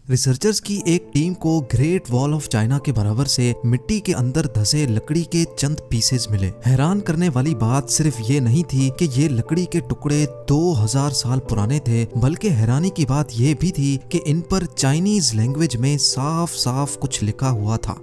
Researchers की एक team को ग्रेट वॉल ऑफ चाइना के बराबर से मिट्टी के अंदर धसे लकड़ी के चंद पीसेस मिले। हैरान करने वाली बात सिर्फ ये नहीं थी कि ये लकड़ी के टुकड़े 2000 साल पुराने थे, बल्कि हैरानी की बात ये भी थी कि इन पर चाइनीज लैंग्वेज में साफ साफ कुछ लिखा हुआ था।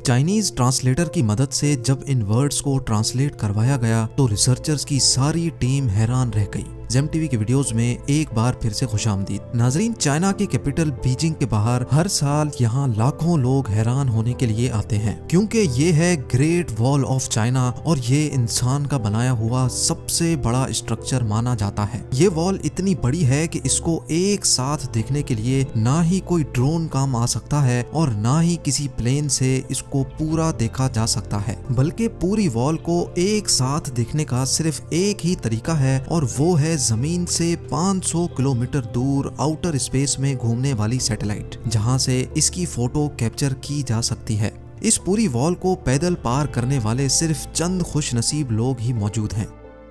चाइनीज ट्रांसलेटर की मदद से जब इन वर्ड्स को ट्रांसलेट करवाया गया तो रिसर्चर्स की सारी टीम हैरान रह गई। जेम टीवी के वीडियोस में एक बार फिर से खुशामदीद। नाजरीन, चाइना की कैपिटल बीजिंग के बाहर हर साल यहाँ लाखों लोग हैरान होने के लिए आते हैं, क्योंकि ये है ग्रेट वॉल ऑफ चाइना और ये इंसान का बनाया हुआ सबसे बड़ा स्ट्रक्चर माना जाता है। ये वॉल इतनी बड़ी है कि इसको एक साथ देखने के लिए ना ही कोई ड्रोन काम आ सकता है और ना ही किसी प्लेन से इसको पूरा देखा जा सकता है, बल्कि पूरी वॉल को एक साथ देखने का सिर्फ एक ही तरीका है और वो है जमीन से 500 किलोमीटर दूर आउटर स्पेस में घूमने वाली सैटेलाइट, जहां से इसकी फोटो कैप्चर की जा सकती है। इस पूरी वॉल को पैदल पार करने वाले सिर्फ चंद खुशनसीब लोग ही मौजूद हैं।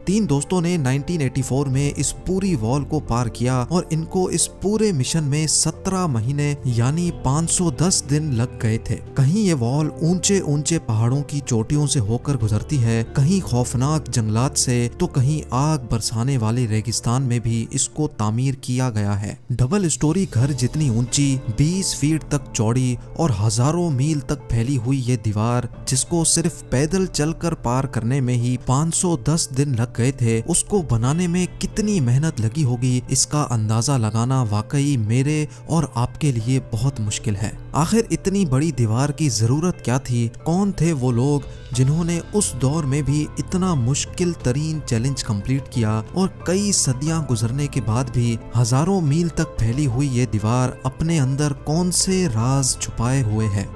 3 दोस्तों ने 1984 में इस पूरी वॉल को पार किया और इनको इस पूरे मिशन में 17 महीने यानी 510 दिन लग गए थे। कहीं ये वॉल ऊंचे ऊंचे पहाड़ों की चोटियों से होकर गुजरती है, कहीं खौफनाक जंगलात से, तो कहीं आग बरसाने वाले रेगिस्तान में भी इसको तामीर किया गया है। डबल स्टोरी घर जितनी ऊंची, 20 फीट तक चौड़ी और हजारों मील तक फैली हुई ये दीवार, जिसको सिर्फ पैदल चलकर पार करने में ही 510 दिन लग गए थे, उसको बनाने में कितनी मेहनत लगी होगी इसका अंदाजा लगाना वाकई मेरे और आपके लिए बहुत मुश्किल है। आखिर इतनी बड़ी दीवार की जरूरत क्या थी? कौन थे वो लोग जिन्होंने उस दौर में भी इतना मुश्किल तरीन चैलेंज कंप्लीट किया और कई सदियां गुजरने के बाद भी हजारों मील तक फैली हुई ये दीवार अपने अंदर कौन से राज छुपाए हुए है?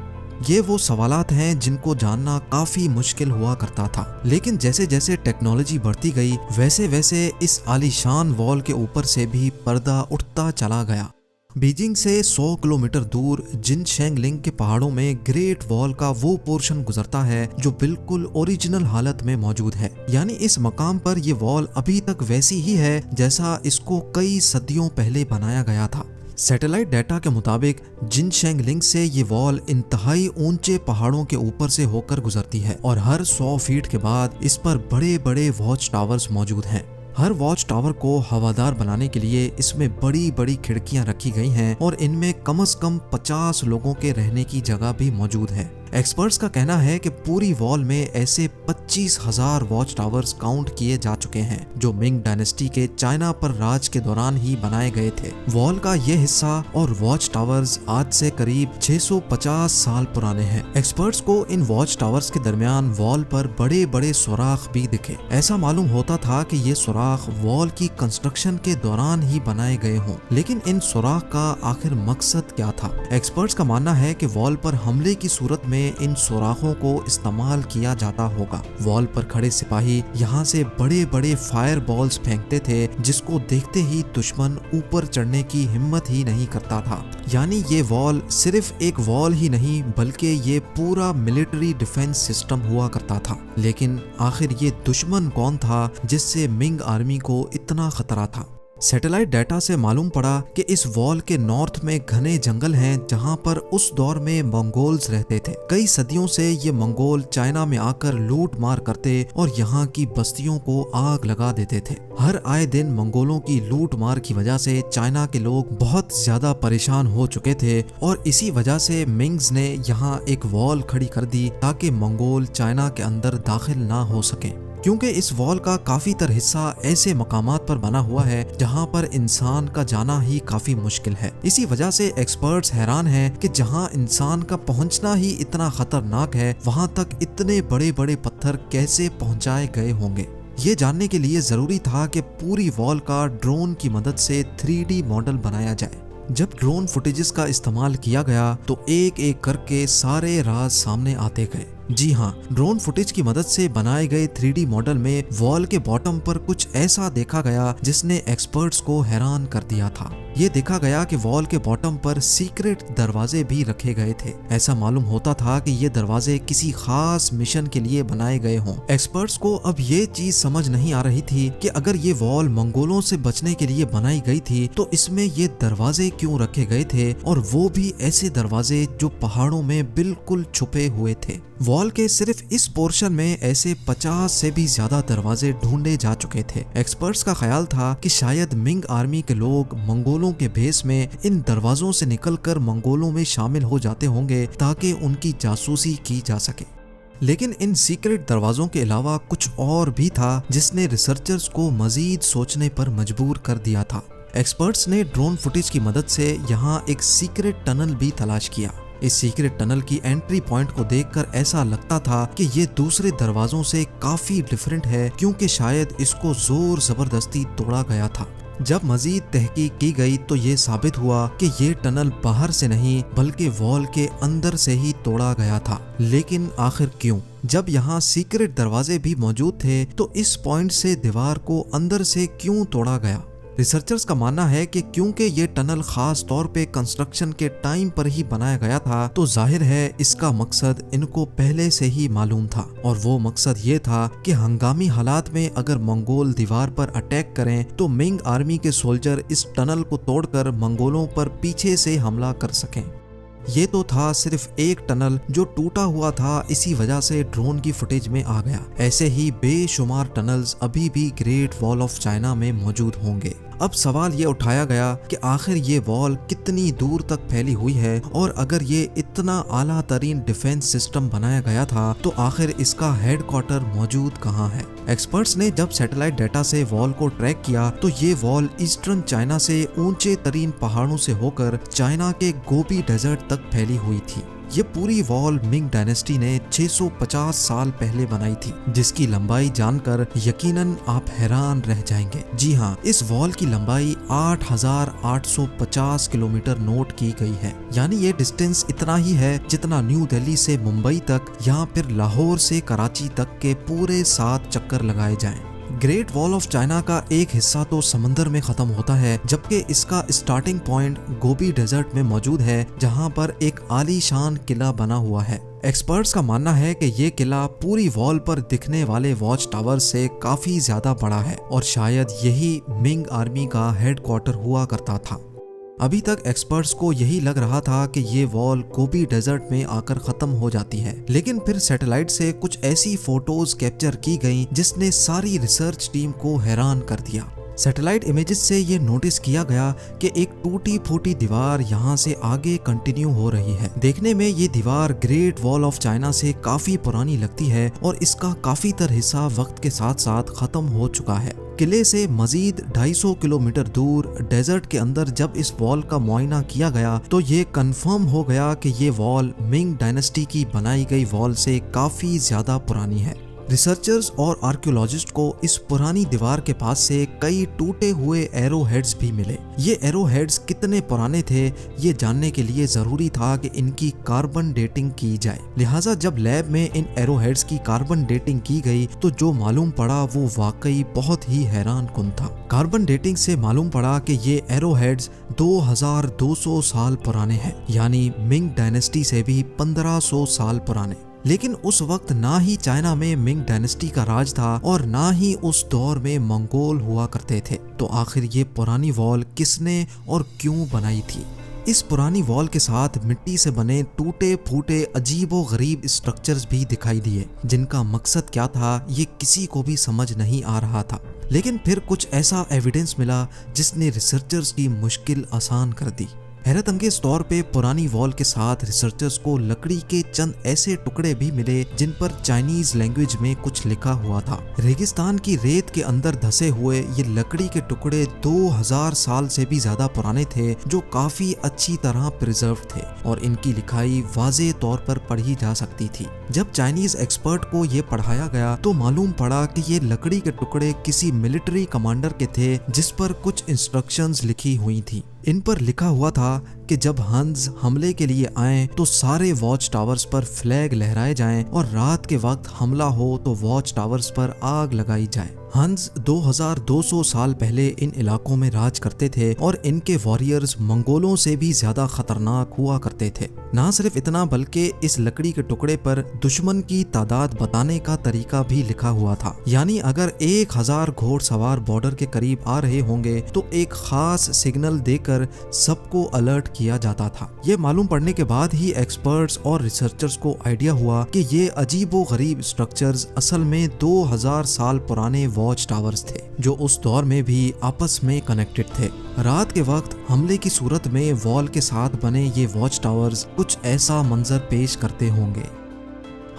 ये वो सवालात हैं जिनको जानना काफी मुश्किल हुआ करता था, लेकिन जैसे जैसे टेक्नोलॉजी बढ़ती गई वैसे वैसे इस आलीशान वॉल के ऊपर से भी पर्दा उठता चला गया। बीजिंग से 100 किलोमीटर दूर जिनशेंगलिंग के पहाड़ों में ग्रेट वॉल का वो पोर्शन गुजरता है जो बिल्कुल ओरिजिनल हालत में मौजूद है। यानी इस मकाम पर ये वॉल अभी तक वैसी ही है जैसा इसको कई सदियों पहले बनाया गया था। सैटेलाइट डाटा के मुताबिक जिनशेंगलिंग से ये वॉल इंतहाई ऊंचे पहाड़ों के ऊपर से होकर गुजरती है और हर 100 फीट के बाद इस पर बड़े बड़े वॉच टावर्स मौजूद हैं। हर वॉच टावर को हवादार बनाने के लिए इसमें बड़ी बड़ी खिड़कियां रखी गई हैं और इनमें कम से कम 50 लोगों के रहने की जगह भी मौजूद है। एक्सपर्ट्स का कहना है कि पूरी वॉल में ऐसे 25,000 वॉच टावर्स काउंट किए जा चुके हैं जो मिंग डायनेस्टी के चाइना पर राज के दौरान ही बनाए गए थे। वॉल का ये हिस्सा और वॉच टावर्स आज से करीब 650 साल पुराने हैं। एक्सपर्ट्स को इन वॉच टावर्स के दरमियान वॉल पर बड़े बड़े सुराख भी दिखे। ऐसा मालूम होता था कि ये सुराख वॉल की कंस्ट्रक्शन के दौरान ही बनाए गए हों, लेकिन इन सुराख का आखिर मकसद क्या था? एक्सपर्ट्स का मानना है कि वॉल पर हमले की सूरत में इन सुराखों को इस्तेमाल किया जाता होगा। वॉल पर खड़े सिपाही यहाँ से बड़े बड़े फायर बॉल्स फेंकते थे, जिसको देखते ही दुश्मन ऊपर चढ़ने की हिम्मत ही नहीं करता था। यानी ये वॉल सिर्फ एक वॉल ही नहीं बल्कि ये पूरा मिलिट्री डिफेंस सिस्टम हुआ करता था। लेकिन आखिर ये दुश्मन कौन था जिससे मिंग आर्मी को इतना खतरा था? सैटेलाइट डाटा से मालूम पड़ा कि इस वॉल के नॉर्थ में घने जंगल हैं जहां पर उस दौर में मंगोल्स रहते थे। कई सदियों से ये मंगोल चाइना में आकर लूट मार करते और यहाँ की बस्तियों को आग लगा देते थे। हर आए दिन मंगोलों की लूट मार की वजह से चाइना के लोग बहुत ज्यादा परेशान हो चुके थे और इसी वजह से मिंग्स ने यहाँ एक वॉल खड़ी कर दी ताकि मंगोल चाइना के अंदर दाखिल ना हो सके, क्योंकि इस वॉल का काफी तर हिस्सा ऐसे मकामात पर बना हुआ है जहां पर इंसान का जाना ही काफी मुश्किल है। इसी वजह से एक्सपर्ट्स हैरान हैं कि जहां इंसान का पहुंचना ही इतना खतरनाक है, वहां तक इतने बड़े बड़े पत्थर कैसे पहुंचाए गए होंगे। ये जानने के लिए जरूरी था कि पूरी वॉल का ड्रोन की मदद से 3D मॉडल बनाया जाए। जब ड्रोन फुटेजेस का इस्तेमाल किया गया तो एक एक करके सारे राज सामने आते गए। जी हाँ, ड्रोन फुटेज की मदद से बनाए गए 3D मॉडल में वॉल के बॉटम पर कुछ ऐसा देखा गया जिसने एक्सपर्ट्स को हैरान कर दिया था। ये देखा गया कि वॉल के बॉटम पर सीक्रेट दरवाजे भी रखे गए थे। ऐसा मालूम होता था कि ये दरवाजे किसी खास मिशन के लिए बनाए गए हों। एक्सपर्ट्स को अब ये चीज समझ नहीं आ रही थी कि अगर ये वॉल मंगोलों से बचने के लिए बनाई गई थी तो इसमें ये दरवाजे क्यों रखे गए थे, और वो भी ऐसे दरवाजे जो पहाड़ों में बिल्कुल छुपे हुए थे। वॉल के सिर्फ इस पोर्शन में ऐसे 50 से भी ज्यादा दरवाजे ढूंढे जा चुके थे। एक्सपर्ट्स का ख्याल था कि शायद मिंग आर्मी के लोग मंगोलों के भेस में इन दरवाजों से निकलकर मंगोलों में शामिल हो जाते होंगे ताकि उनकी जासूसी की जा सके। लेकिन इन सीक्रेट दरवाजों के अलावा कुछ और भी था जिसने रिसर्चर्स को मजीद सोचने पर मजबूर कर दिया था। एक्सपर्ट्स ने ड्रोन फुटेज की मदद से यहाँ एक सीक्रेट टनल भी तलाश किया। इस सीक्रेट टनल की एंट्री पॉइंट को देखकर ऐसा लगता था कि ये दूसरे दरवाजों से काफी डिफरेंट है, क्योंकि शायद इसको जोर जबरदस्ती तोड़ा गया था। जब मजीद तहकीक की गई तो ये साबित हुआ कि ये टनल बाहर से नहीं बल्कि वॉल के अंदर से ही तोड़ा गया था। लेकिन आखिर क्यों? जब यहाँ सीक्रेट दरवाजे भी मौजूद थे तो इस पॉइंट से दीवार को अंदर से क्यों तोड़ा गया? रिसर्चर्स का मानना है कि क्योंकि ये टनल खास तौर पे कंस्ट्रक्शन के टाइम पर ही बनाया गया था तो जाहिर है इसका मकसद इनको पहले से ही मालूम था, और वो मकसद ये था कि हंगामी हालात में अगर मंगोल दीवार पर अटैक करें तो मिंग आर्मी के सोल्जर इस टनल को तोड़कर मंगोलों पर पीछे से हमला कर सकें। ये तो था सिर्फ एक टनल जो टूटा हुआ था, इसी वजह से ड्रोन की फुटेज में आ गया। ऐसे ही बेशुमार टनल्स अभी भी ग्रेट वॉल ऑफ चाइना में मौजूद होंगे। अब सवाल ये उठाया गया कि आखिर ये वॉल कितनी दूर तक फैली हुई है, और अगर ये इतना आला तरीन डिफेंस सिस्टम बनाया गया था तो आखिर इसका हेडक्वार्टर मौजूद कहाँ है? एक्सपर्ट्स ने जब सैटेलाइट डाटा से वॉल को ट्रैक किया तो ये वॉल ईस्टर्न चाइना से ऊंचे तरीन पहाड़ों से होकर चाइना के गोबी डेजर्ट तक फैली हुई थी। ये पूरी वॉल मिंग डायनेस्टी ने 650 साल पहले बनाई थी, जिसकी लंबाई जानकर यकीनन आप हैरान रह जाएंगे। जी हाँ, इस वॉल की लंबाई 8,850 किलोमीटर नोट की गई है। यानी ये डिस्टेंस इतना ही है जितना न्यू दिल्ली से मुंबई तक या फिर लाहौर से कराची तक के पूरे 7 चक्कर लगाए जाएं। ग्रेट वॉल ऑफ चाइना का एक हिस्सा तो समंदर में खत्म होता है, जबकि इसका स्टार्टिंग पॉइंट गोबी डेजर्ट में मौजूद है, जहां पर एक आलीशान किला बना हुआ है। एक्सपर्ट्स का मानना है कि ये किला पूरी वॉल पर दिखने वाले वॉच टावर से काफी ज्यादा बड़ा है, और शायद यही मिंग आर्मी का हेडक्वार्टर हुआ करता था। अभी तक एक्सपर्ट्स को यही लग रहा था कि ये वॉल गोबी डेजर्ट में आकर खत्म हो जाती है, लेकिन फिर सैटेलाइट से कुछ ऐसी फोटोज कैप्चर की गईं जिसने सारी रिसर्च टीम को हैरान कर दिया। सैटेलाइट इमेजेस से ये नोटिस किया गया कि एक टूटी फूटी दीवार यहाँ से आगे कंटिन्यू हो रही है। देखने में ये दीवार ग्रेट वॉल ऑफ चाइना से काफी पुरानी लगती है, और इसका काफी तर हिस्सा वक्त के साथ साथ खत्म हो चुका है। किले से मजीद 250 किलोमीटर दूर डेजर्ट के अंदर जब इस वॉल का मुआयना किया गया तो ये कंफर्म हो गया कि ये वॉल मिंग डायनेस्टी की बनाई गई वॉल से काफी ज्यादा पुरानी है। रिसर्चर्स और आर्कियोलॉजिस्ट को इस पुरानी दीवार के पास से कई टूटे हुए एरो हेड्स भी मिले। ये एरो हेड्स कितने पुराने थे ये जानने के लिए जरूरी था कि इनकी कार्बन डेटिंग की जाए। लिहाजा जब लैब में इन एरो हेड्स की कार्बन डेटिंग की गई तो जो मालूम पड़ा वो वाकई बहुत ही हैरान कुन था। कार्बन डेटिंग से मालूम पड़ा कि ये एरो हेड्स 2200 साल पुराने हैं, यानी मिंग डायनेस्टी से भी 1500 साल पुराने। लेकिन उस वक्त ना ही चाइना में मिंग डायनेस्टी का राज था और ना ही उस दौर में मंगोल हुआ करते थे। तो आखिर ये पुरानी वॉल किसने और क्यों बनाई थी? इस पुरानी वॉल के साथ मिट्टी से बने टूटे फूटे अजीबो गरीब स्ट्रक्चर्स भी दिखाई दिए, जिनका मकसद क्या था ये किसी को भी समझ नहीं आ रहा था। लेकिन फिर कुछ ऐसा एविडेंस मिला जिसने रिसर्चर्स की मुश्किल आसान कर दी। हैरत अंगेज तौर पे पुरानी वॉल के साथ रिसर्चर्स को लकड़ी के चंद ऐसे टुकड़े भी मिले जिन पर चाइनीज लैंग्वेज में कुछ लिखा हुआ था। रेगिस्तान की रेत के अंदर धसे हुए ये लकड़ी के टुकड़े 2000 साल से भी ज्यादा पुराने थे, जो काफी अच्छी तरह प्रिजर्व थे और इनकी लिखाई वाज़ेह तौर पर पढ़ी जा सकती थी। जब चाइनीज एक्सपर्ट को ये पढ़ाया गया तो मालूम पड़ा कि ये लकड़ी के टुकड़े किसी मिलिट्री कमांडर के थे जिस पर कुछ इंस्ट्रक्शंस लिखी हुई थी। इन पर लिखा हुआ था कि जब हंस हमले के लिए आए तो सारे वॉच टावर्स पर फ्लैग लहराए जाएं और रात के वक्त हमला हो तो वॉच टावर्स पर आग लगाई जाए। हंस 2200 साल पहले इन इलाकों में राज करते थे और इनके वॉरियर्स मंगोलों से भी ज्यादा खतरनाक हुआ करते थे। ना सिर्फ इतना बल्कि इस लकड़ी के टुकड़े पर दुश्मन की तादाद बताने का तरीका भी लिखा हुआ था, यानी अगर 1000 घोड़सवार बॉर्डर के करीब आ रहे होंगे तो एक खास सिग्नल देकर सबको अलर्ट किया जाता था। ये मालूम पड़ने के बाद ही एक्सपर्ट्स और रिसर्चर्स को आइडिया हुआ कि ये अजीबो गरीब स्ट्रक्चर्स असल में 2000 साल पुराने वॉच टावर्स थे जो उस दौर में भी आपस में कनेक्टेड थे। रात के वक्त हमले की सूरत में वॉल के साथ बने ये वॉच टावर्स कुछ ऐसा मंजर पेश करते होंगे।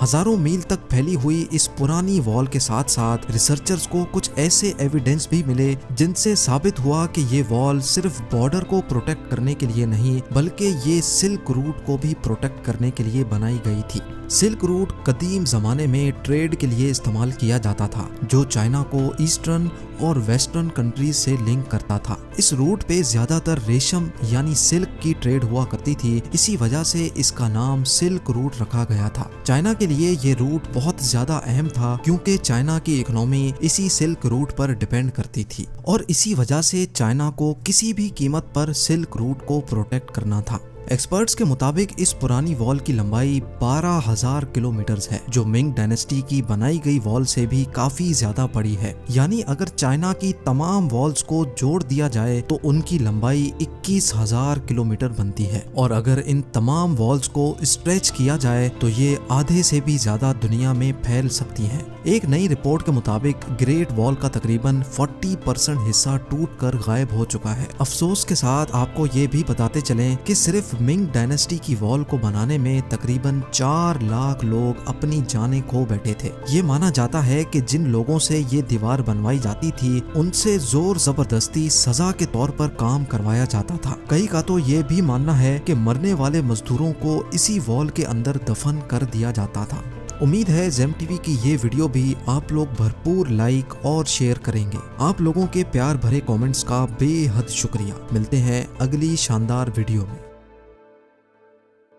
हजारों मील तक फैली हुई इस पुरानी वॉल के साथ साथ रिसर्चर्स को कुछ ऐसे एविडेंस भी मिले जिनसे साबित हुआ कि ये वॉल सिर्फ बॉर्डर को प्रोटेक्ट करने के लिए नहीं बल्कि ये सिल्क रूट को भी प्रोटेक्ट करने के लिए बनाई गई थी। सिल्क रूट कदीम जमाने में ट्रेड के लिए इस्तेमाल किया जाता था जो चाइना को ईस्टर्न और वेस्टर्न कंट्रीज से लिंक करता था। इस रूट पे ज्यादातर रेशम यानी सिल्क की ट्रेड हुआ करती थी, इसी वजह से इसका नाम सिल्क रूट रखा गया था। चाइना के लिए ये रूट बहुत ज्यादा अहम था क्योंकि चाइना की इकोनॉमी इसी सिल्क रूट पर डिपेंड करती थी और इसी वजह से चाइना को किसी भी कीमत पर सिल्क रूट को प्रोटेक्ट करना था। एक्सपर्ट्स के मुताबिक इस पुरानी वॉल की लंबाई 12,000 किलोमीटर है जो मिंग डायनेस्टी की बनाई गई वॉल से भी काफी ज्यादा बड़ी है। यानी अगर चाइना की तमाम वॉल्स को जोड़ दिया जाए तो उनकी लंबाई 21,000 किलोमीटर बनती है और अगर इन तमाम वॉल्स को स्ट्रेच किया जाए तो ये आधे से भी ज्यादा दुनिया में फैल सकती हैं। एक नई रिपोर्ट के मुताबिक ग्रेट वॉल का तकरीबन 40% हिस्सा टूटकर गायब हो चुका है। अफसोस के साथ आपको ये भी बताते चलें कि सिर्फ मिंग डायनेस्टी की वॉल को बनाने में तकरीबन 4 लाख लोग अपनी जानें खो बैठे थे। ये माना जाता है कि जिन लोगों से ये दीवार बनवाई जाती थी उनसे जोर जबरदस्ती सजा के तौर पर काम करवाया जाता था। कई का तो ये भी मानना है कि मरने वाले मजदूरों को इसी वॉल के अंदर दफन कर दिया जाता था। उम्मीद है जेम टीवी की ये वीडियो भी आप लोग भरपूर लाइक और शेयर करेंगे। आप लोगों के प्यार भरे कमेंट्स का बेहद शुक्रिया। मिलते हैं अगली शानदार वीडियो में।